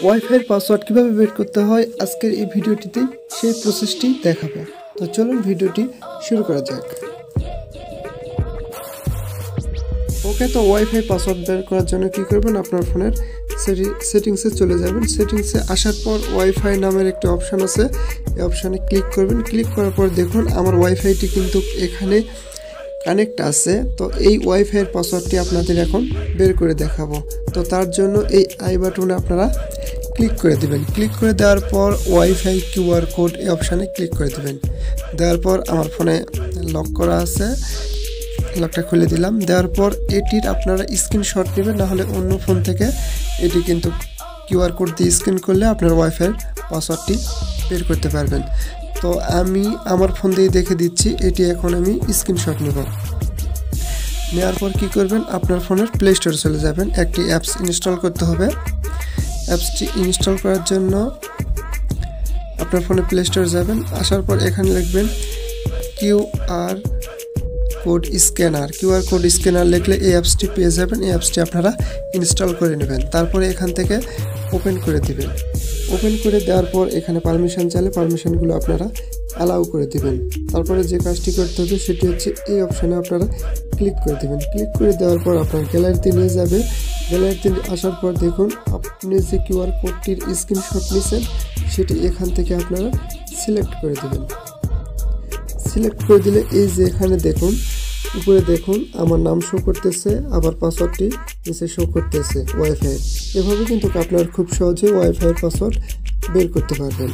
ওয়াইফাইয়ের password কিভাবে বের করতে হয় আজকের এই ভিডিওটিতে সেই প্রসেসটি দেখাবো। তো চলুন ভিডিওটি শুরু করা যাক। ওকে, তো ওয়াইফাই পাসওয়ার্ড বের করার জন্য কি করবেন, আপনার ফোনের সেটিংসে চলে যাবেন। সেটিংসে আসার পর ওয়াইফাই নামের একটি অপশান আছে, এই অপশানে ক্লিক করবেন। ক্লিক করার পর দেখুন আমার ওয়াইফাইটি কিন্তু এখানে কানেক্ট আছে। তো এই ওয়াইফাইয়ের পাসওয়ার্ডটি আপনাদের এখন বের করে দেখাবো। তো তার জন্য এই আই বাটনে আপনারা ক্লিক করে দিবেন। ক্লিক করে দেওয়ার পর ওয়াইফাই কিউআর কোড এই অপশানে ক্লিক করে দিবেন। দেওয়ার পর আমার ফোনে লক করা আছে, লকটা খুলে দিলাম। দেওয়ার পর এটির আপনারা স্ক্রিনশট নেবেন, নাহলে অন্য ফোন থেকে এটি কিন্তু কিউআর কোড দিয়ে স্ক্যান করলে আপনার ওয়াইফাইয়ের পাসওয়ার্ডটি বের করতে পারবেন। তো আমি আমার ফোন দিয়ে দেখে দিচ্ছি, এটি এখন আমি স্ক্রিনশট নেব। নেওয়ার পর কী করবেন, আপনার ফোনের প্লে স্টোরে চলে যাবেন। একটি অ্যাপস ইনস্টল করতে হবে। অ্যাপসটি ইনস্টল করার জন্য আপনার ফোনে প্লে স্টোরে যাবেন। আসার পর এখানে লিখবেন কিউআর কোড স্ক্যানার লিখলে এই অ্যাপসটি পেয়ে যাবেন। এই অ্যাপসটি আপনারা ইনস্টল করে নেবেন। তারপরে এখান থেকে ওপেন করে দিবেন। ওপেন করে দেওয়ার পর এখানে পারমিশন চাইলে পারমিশনগুলো আপনারা অ্যালাউ করে দিবেন। তারপরে যে কাজটি করতে হবে সেটি হচ্ছে এই অপশানে আপনারা ক্লিক করে দেবেন। ক্লিক করে দেওয়ার পর আপনার গ্যালারিতে নিয়ে যাবে। গ্যালারিতে আসার পর দেখুন আপনি যে কিউআর কোডটির স্ক্রিনশট নিয়েছেন সেটি এখান থেকে আপনারা সিলেক্ট করে দেবেন। সিলেক্ট করে দিলে এই যে এখানে দেখুন উপরে দেখুন আমার নাম শো করতেছে, আবার পাসওয়ার্ডটি নিচে শো করতেছে ওয়াইফাই। এভাবে কিন্তু আপনার খুব সহজে ওয়াইফাইয়ের পাসওয়ার্ড বের করতে পারবেন।